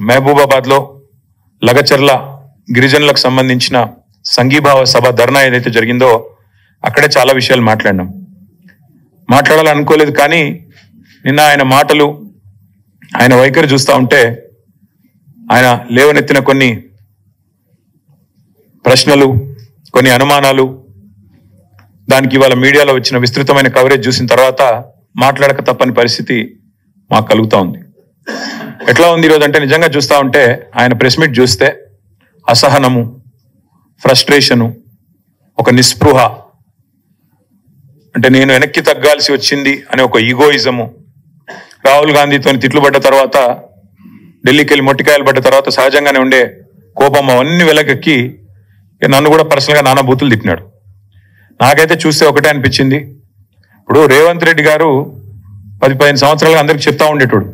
మహబూబాబాద్లో లగచర్ల గిరిజనులకు సంబంధించిన సంఘీభావ సభ ధర్నా ఏదైతే జరిగిందో అక్కడే చాలా విషయాలు మాట్లాడాలనుకోలేదు. కానీ నిన్న ఆయన మాటలు, ఆయన వైఖరి చూస్తూ ఉంటే, ఆయన లేవనెత్తిన కొన్ని ప్రశ్నలు, కొన్ని అనుమానాలు, దానికి ఇవాళ మీడియాలో వచ్చిన విస్తృతమైన కవరేజ్ చూసిన తర్వాత మాట్లాడక తప్పని పరిస్థితి మాకు కలుగుతూ ఉంది. ఎట్లా ఉంది ఈరోజు అంటే, నిజంగా చూస్తూ ఉంటే ఆయన ప్రెస్ మీట్ చూస్తే అసహనము, ఫ్రస్ట్రేషను, ఒక నిస్పృహ, అంటే నేను వెనక్కి తగ్గాల్సి వచ్చింది అనే ఒక ఈగోయిజము, రాహుల్ గాంధీతో తిట్లు పడ్డ తర్వాత, ఢిల్లీకి వెళ్ళి మొట్టికాయలు పడ్డ తర్వాత సహజంగానే ఉండే కోపం అవన్నీ వెలకెక్కి నన్ను కూడా పర్సనల్గా నానా బూతులు తిట్టినాడు. నాకైతే చూస్తే ఒకటే అనిపించింది, ఇప్పుడు రేవంత్ రెడ్డి గారు 10-15 సంవత్సరాలుగా అందరికి చెప్తా ఉండేటోడు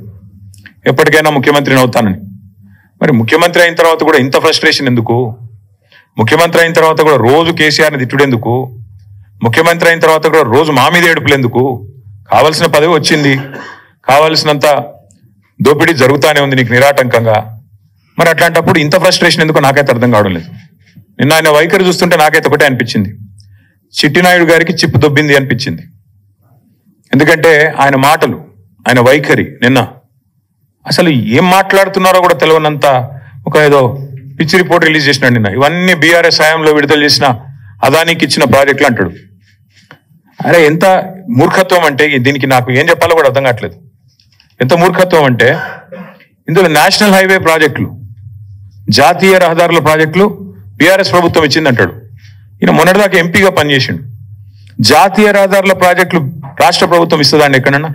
ఎప్పటికైనా ముఖ్యమంత్రిని అవుతానని. మరి ముఖ్యమంత్రి అయిన తర్వాత కూడా ఇంత ఫ్రస్ట్రేషన్ ఎందుకు? ముఖ్యమంత్రి అయిన తర్వాత కూడా రోజు కేసీఆర్ని తిట్టుడెందుకు? ముఖ్యమంత్రి అయిన తర్వాత కూడా రోజు మా మీద ఏడుపులు ఎందుకు? కావలసిన పదవి వచ్చింది, కావలసినంత దోపిడీ జరుగుతానే ఉంది నీకు నిరాటంకంగా. మరి అట్లాంటప్పుడు ఇంత ఫ్రస్ట్రేషన్ ఎందుకు నాకైతే అర్థం కావడం లేదు. నిన్న ఆయన వైఖరి చూస్తుంటే నాకైతే ఒకటే అనిపించింది, చిట్టినాయుడు గారికి చిప్పు దొబ్బింది అనిపించింది. ఎందుకంటే ఆయన మాటలు, ఆయన వైఖరి నిన్న అసలు ఏం మాట్లాడుతున్నారో కూడా తెలియనంత ఒక ఏదో పిచ్చి రిపోర్ట్ రిలీజ్ చేసినాడు నిన్న. ఇవన్నీ బీఆర్ఎస్ హయాంలో విడుదల చేసిన అదానికి ఇచ్చిన ప్రాజెక్టులు అంటాడు. అరే ఎంత మూర్ఖత్వం అంటే, దీనికి నాకు ఏం చెప్పాలో కూడా అర్థం కావట్లేదు. ఎంత మూర్ఖత్వం అంటే, ఇందులో నేషనల్ హైవే ప్రాజెక్టులు, జాతీయ రహదారుల ప్రాజెక్టులు బీఆర్ఎస్ ప్రభుత్వం ఇచ్చిందంటాడు. ఈయన మొన్నటిదాకా ఎంపీగా పనిచేసిండు. జాతీయ రహదారుల ప్రాజెక్టులు రాష్ట్ర ప్రభుత్వం ఇస్తుందండి ఎక్కడన్నా?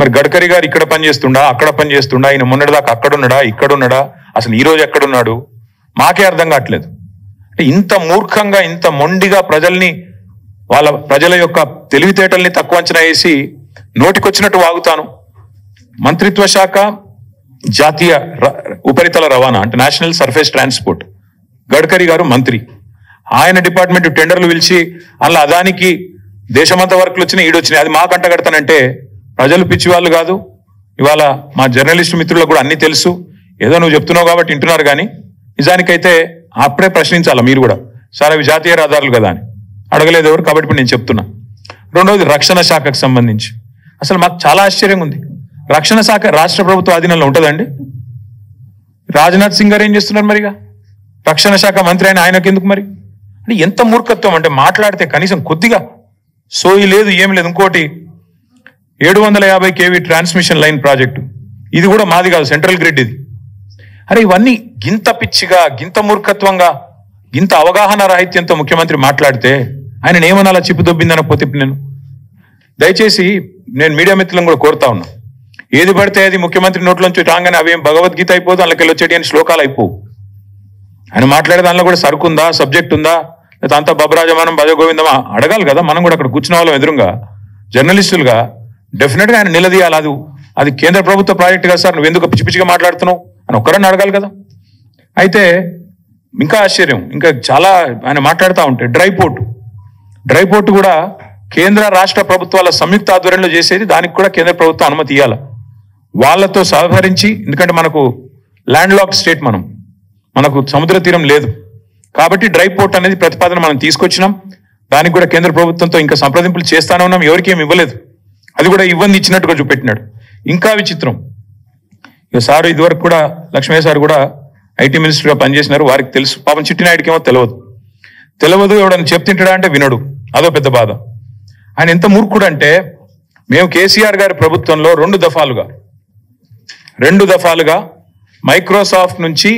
మరి గడ్కరీ గారు ఇక్కడ పనిచేస్తుండా, అక్కడ పనిచేస్తుండా? ఈయన మొన్నటిదాకా అక్కడున్నాడా, ఇక్కడున్నాడా? అసలు ఈ రోజు ఎక్కడున్నాడు? మాకే అర్థం కావట్లేదు. అంటే ఇంత మూర్ఖంగా, ఇంత మొండిగా ప్రజల యొక్క తెలివితేటల్ని తక్కువ అంచనా వేసి నోటికొచ్చినట్టు వాగుతాను. మంత్రిత్వ శాఖ జాతీయ ఉపరితల రవాణా అంటే నేషనల్ సర్ఫేస్ ట్రాన్స్పోర్ట్, గడ్కరీ గారు మంత్రి. ఆయన డిపార్ట్మెంట్ టెండర్లు పిలిచి అలా అదానికి దేశమంతా వర్కులు వచ్చినాయి, ఈడొచ్చినాయి. అది మాకు అంటగడతానంటే ప్రజలు పిచ్చి వాళ్ళు కాదు. ఇవాళ మా జర్నలిస్ట్ మిత్రులకు కూడా అన్ని తెలుసు. ఏదో నువ్వు చెప్తున్నావు కాబట్టి వింటున్నారు, కానీ నిజానికైతే అప్పుడే ప్రశ్నించాలా మీరు కూడా. సార్ అవి జాతీయ రహదారులు కదా అని అడగలేదు ఎవరు, కాబట్టి ఇప్పుడు నేను చెప్తున్నా. రెండవది రక్షణ శాఖకు సంబంధించి అసలు మాకు చాలా ఆశ్చర్యంగా ఉంది. రక్షణ శాఖ రాష్ట్ర ప్రభుత్వ ఆధీనంలో ఉంటుందండి. రాజ్నాథ్ సింగ్ గారు ఏం చేస్తున్నారు మరిగా? రక్షణ శాఖ మంత్రి అయిన ఆయనకు ఎందుకు మరి? అంటే ఎంత మూర్ఖత్వం అంటే, మాట్లాడితే కనీసం కొద్దిగా సోయి లేదు, ఏం లేదు. ఇంకోటి 750 kV ట్రాన్స్మిషన్ లైన్ ప్రాజెక్టు, ఇది కూడా మాది కాదు, సెంట్రల్ గ్రిడ్ ఇది. అరే ఇవన్నీ గింత పిచ్చిగా, గింత మూర్ఖత్వంగా, గింత అవగాహన రాహిత్యంతో ముఖ్యమంత్రి మాట్లాడితే ఆయన ఏమనాలా? చిప్పు దొబ్బిందనకపోతే ఇప్పుడు దయచేసి నేను మీడియా మిత్రులను కూడా కోరుతా ఉన్నా, ఏది పడితే అది ముఖ్యమంత్రి నోట్లోంచి రాగానే అవేం భగవద్గీత అయిపోదు, అందులోకి వచ్చేటి అని శ్లోకాలు అయిపోవు. ఆయన మాట్లాడే దానిలో కూడా సరుకుందా, సబ్జెక్ట్ ఉందా, లేదా అంతా బబరాజమానం భజగోవిందమా అడగాలి కదా. మనం కూడా అక్కడ కూర్చున్న వాళ్ళం ఎదురుగా జర్నలిస్టులుగా డెఫినెట్ గా ఆయన నిలదీయాలి. అది కేంద్ర ప్రభుత్వ ప్రాజెక్ట్ కదా సార్, నువ్వు ఎందుకు పిచ్చి పిచ్చిగా మాట్లాడుతున్నావు అని ఒక్కరన్నా అడగాలి కదా. అయితే ఇంకా ఆశ్చర్యం, ఇంకా చాలా ఆయన మాట్లాడుతూ ఉంటే డ్రై పోర్టు కూడా కేంద్ర రాష్ట్ర ప్రభుత్వాల సంయుక్త ఆధ్వర్యంలో చేసేది, దానికి కూడా కేంద్ర ప్రభుత్వం అనుమతి ఇవ్వాలి. వాళ్ళతో సహకరించి, ఎందుకంటే మనకు ల్యాండ్ లాక్ స్టేట్, మనకు సముద్ర తీరం లేదు కాబట్టి డ్రై పోర్ట్ అనేది ప్రతిపాదన మనం తీసుకొచ్చినాం. దానికి కూడా కేంద్ర ప్రభుత్వంతో ఇంకా సంప్రదింపులు చేస్తానే ఉన్నాం. ఎవరికి ఏమి ఇవ్వలేదు, అది కూడా ఇవ్వండి ఇచ్చినట్టుగా చూపెట్టినాడు. ఇంకా విచిత్రం, ఇక సారు ఇదివరకు కూడా లక్ష్మయ్య సార్ కూడా ఐటీ మినిస్టర్గా పనిచేసినారు, వారికి తెలుసు. పాపం చిట్టినాయుడికి ఏమో తెలియదు, ఎవడన్నా చెప్తింటాడా అంటే వినడు, అదో పెద్ద బాధ. ఆయన ఎంత మూర్ఖుడు అంటే, మేము కేసీఆర్ గారి ప్రభుత్వంలో రెండు దఫాలుగా మైక్రోసాఫ్ట్ నుంచి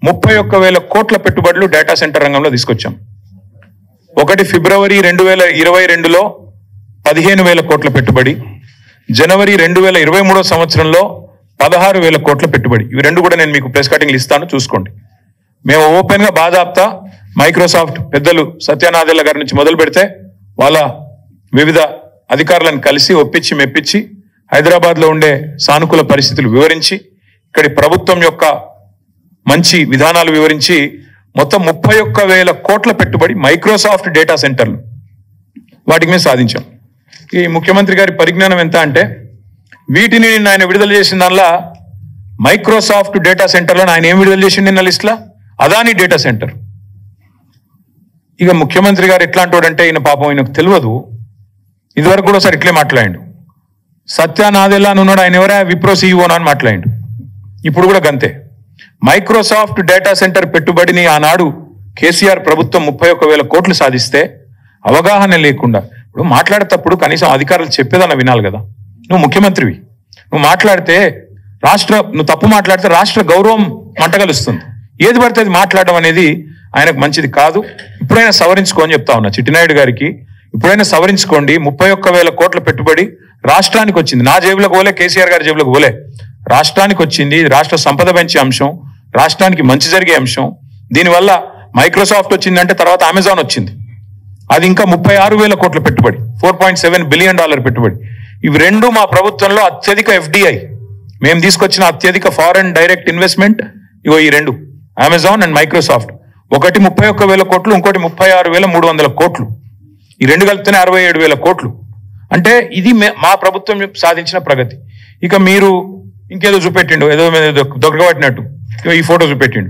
31,000 కోట్ల పెట్టుబడులు డేటా సెంటర్ రంగంలో తీసుకొచ్చాం. ఒకటి ఫిబ్రవరి 2022లో 15,000 కోట్ల పెట్టుబడి, జనవరి 2023 సంవత్సరంలో 16,000 కోట్ల పెట్టుబడి. ఇవి రెండు కూడా నేను మీకు ప్రెస్ కటింగ్లు ఇస్తాను, చూసుకోండి. మేము ఓపెన్ గా బాజాప్తా మైక్రోసాఫ్ట్ పెద్దలు సత్యనాదెల్ల గారి నుంచి మొదలు పెడితే వాళ్ళ వివిధ అధికారులను కలిసి ఒప్పించి మెప్పించి హైదరాబాద్ లో ఉండే సానుకూల పరిస్థితులు వివరించి, ఇక్కడి ప్రభుత్వం యొక్క మంచి విధానాలు వివరించి మొత్తం 31,000 కోట్ల పెట్టుబడి మైక్రోసాఫ్ట్ డేటా సెంటర్లు, వాటికి మేము సాధించాం. ఈ ముఖ్యమంత్రి గారి పరిజ్ఞానం ఎంత అంటే, వీటిని ఆయన విడుదల చేసిన దానిలో మైక్రోసాఫ్ట్ డేటా సెంటర్లో ఆయన ఏం విడుదల చేసిండు నిన్న లిస్టులో? Adani data centre. ఇక ముఖ్యమంత్రి గారు ఎట్లాంటి వాడంటే ఈయన పాపం ఆయనకు తెలియదు. ఇదివరకు కూడా ఒకసారి ఇట్లే మాట్లాడిండు. సత్యానాదెల్లా అని ఉన్నాడు, ఆయన ఎవరా విప్రో సీఈఓనా అని మాట్లాడిండు. ఇప్పుడు కూడా గంతే. మైక్రోసాఫ్ట్ డేటా సెంటర్ పెట్టుబడిని ఆనాడు కేసీఆర్ ప్రభుత్వం 31,000 కోట్లు సాధిస్తే అవగాహన లేకుండా, ఇప్పుడు మాట్లాడేటప్పుడు కనీసం అధికారులు చెప్పేదన్న వినాలి కదా. నువ్వు ముఖ్యమంత్రివి, నువ్వు మాట్లాడితే నువ్వు తప్పు మాట్లాడితే రాష్ట్ర గౌరవం మంటగలుస్తుంది. ఏది పడితే అది మాట్లాడడం అనేది ఆయనకు మంచిది కాదు. ఇప్పుడైనా సవరించుకో అని చెప్తా ఉన్నా చిట్టినాయుడు గారికి. ఇప్పుడైనా సవరించుకోండి. 31,000 కోట్ల పెట్టుబడి రాష్ట్రానికి వచ్చింది. నా జేబులకు పోలే, కేసీఆర్ గారి జేబులకు పోలే, రాష్ట్రానికి వచ్చింది. రాష్ట్ర సంపద పెంచే అంశం, రాష్ట్రానికి మంచి జరిగే అంశం. దీనివల్ల మైక్రోసాఫ్ట్ వచ్చిందంటే తర్వాత అమెజాన్ వచ్చింది, అది ఇంకా 36,000 కోట్ల పెట్టుబడి, $4.7 బిలియన్ పెట్టుబడి. ఇవి రెండు మా ప్రభుత్వంలో అత్యధిక FDI, మేము తీసుకొచ్చిన అత్యధిక ఫారెన్ డైరెక్ట్ ఇన్వెస్ట్మెంట్ ఇగో ఈ రెండు, అమెజాన్ అండ్ మైక్రోసాఫ్ట్. ఒకటి 31,000 కోట్లు, ఇంకోటి 36,300 కోట్లు. ఈ రెండు కలిపితేనే 67,000 కోట్లు. అంటే ఇది మా ప్రభుత్వం సాధించిన ప్రగతి. ఇక మీరు ఇంకేదో చూపెట్టిండు, ఏదో దొరకబట్టినట్టు ఈ ఫోటో చూపెట్టిండు.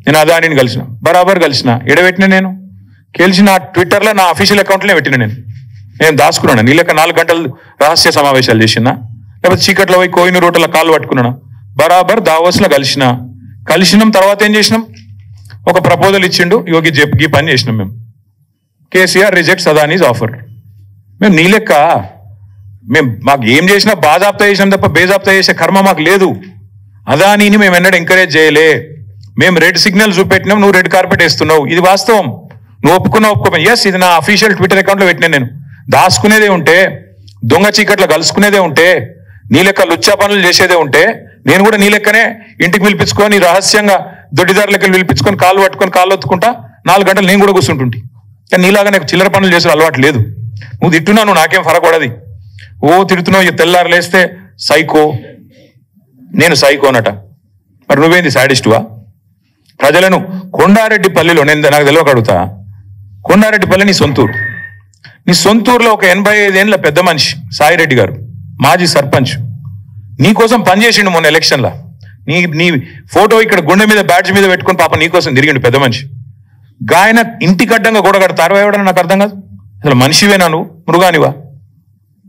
నేను అదానిని కలిసిన, బరాబర్ కలిసిన. ఎడబెట్టిన నేను గెలిచిన ట్విట్టర్లో నా అఫీషియల్ అకౌంట్లోనే పెట్టిన. నేను దాచుకున్నాను. నీ లెక్క 4 గంటలు రహస్య సమావేశాలు చేసినా, లేకపోతే చీకట్లో పోయి కోహినూరు రోడ్ల కాళ్ళు పట్టుకున్నాను. బరాబర్ దావోస్లో కలిసినాం. తర్వాత ఏం చేసినాం? ఒక ప్రపోజల్ ఇచ్చిండు, యోగి ఈ పని చేసినాం మేము. KCR rejects Adanis offer. మేము నీ లెక్క మాకు ఏం చేసినా బాజాప్తా చేసినాం తప్ప బేజాప్తా చేసే కర్మ మాకు లేదు. అదానీని మేము ఎన్నడూ ఎంకరేజ్ చేయలే. మేము రెడ్ సిగ్నల్ చూపెట్టినాం, నువ్వు రెడ్ కార్పెట్ వేస్తున్నావు. ఇది వాస్తవం. నువ్వు ఒప్పుకోమా? ఎస్, ఇది నా అఫీషియల్ ట్విట్టర్ అకౌంట్లో పెట్టినా. నేను దాచుకునేదే ఉంటే, దొంగ చీకట్లో కలుసుకునేదే ఉంటే, నీ లెక్క లుచ్చా పనులు చేసేదే ఉంటే, నేను కూడా నీ లెక్కనే ఇంటికి పిలిపించుకొని రహస్యంగా దొడ్డిదారులకి పిలిపించుకొని కాళ్ళు పట్టుకొని కాళ్ళు ఒత్తుకుంటా 4 గంటలు నేను కూడా కూర్చుంటుంటి. కానీ నీలాగా నాకు చిల్లర పనులు చేసే అలవాటు లేదు. నువ్వు తిట్టున్నావు, నువ్వు నాకేం ఫరక్ పడది. తిడుతున్నావు, తెల్లారు లేస్తే సైకో, నేను సైకో అనట. మరి నువ్వేంది సాడిస్టువా? ప్రజలను కొండారెడ్డిపల్లిలో, నేను నాకు తెలియక అడుగుతా, కొండారెడ్డిపల్లి నీ సొంతూరులో ఒక 85 ఏళ్ళ పెద్ద మనిషి సాయిరెడ్డి గారు, మాజీ సర్పంచ్, నీకోసం పనిచేసిండు మొన్న ఎలక్షన్లో. నీ ఫోటో ఇక్కడ గుండె మీద బ్యాడ్జ్ మీద పెట్టుకొని పాప నీకోసం తిరిగిండు పెద్ద మనిషి. గాయన ఇంటికి అడ్డంగా గోడ కడతారు ఎవడని నాకు అర్థం కాదు. అసలు మనిషివేనా నువ్వు? మృగానివా?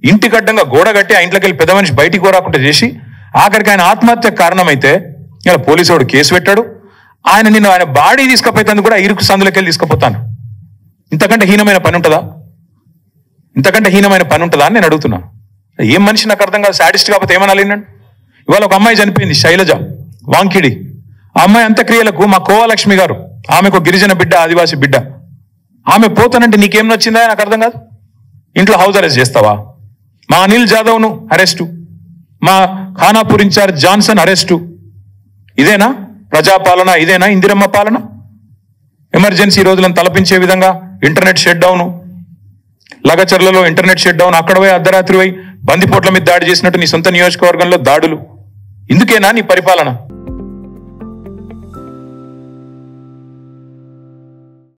ఇంటికి అడ్డంగా గోడ కట్టి ఆ ఇంట్లోకి వెళ్ళి పెద్ద మనిషి బయటికి రాకుండా చేసి ఆఖరికి ఆయన ఆత్మహత్య కారణమైతే ఇలా పోలీసు వాడు కేసు పెట్టాడు. ఆయన బాడీ తీసుకుపోయేందుకు కూడా ఇరుకు సందులోకి వెళ్ళి తీసుకుపోతాను. ఇంతకంటే హీనమైన పని ఉంటుందా? అని నేను అడుగుతున్నా. ఏం మనిషి నాకు అర్థం కాదు. సాడిస్ట్ కాకపోతే ఏమనాలి? ఇవాళ ఒక అమ్మాయి చనిపోయింది, శైలజ వాంకిడి. ఆ అమ్మాయి అంత్యక్రియలకు మా కోవాలక్ష్మి గారు, ఆమెకు గిరిజన బిడ్డ, ఆదివాసి బిడ్డ, ఆమె పోతానంటే నీకేం నచ్చిందా? నాకు అర్థం కాదు. ఇంట్లో హౌస్ అరెస్ట్ చేస్తావా? మా అనిల్ జాదవ్ను అరెస్టు, మా ఖానాపూర్ ఇన్ఛార్జ్ జాన్సన్ అరెస్టు. ఇదేనా ప్రజాపాలన? ఇదేనా ఇందిరమ్మ పాలన? ఎమర్జెన్సీ రోజులను తలపించే విధంగా ఇంటర్నెట్ షట్ డౌన్, లగచర్లలో ఇంటర్నెట్ షట్ డౌన్, అక్కడ పోయి అర్ధరాత్రి పోయి బందిపోట్ల మీద దాడి చేసినట్టు నీ సొంత నియోజకవర్గంలో దాడులు. ఇందుకేనా నీ పరిపాలన?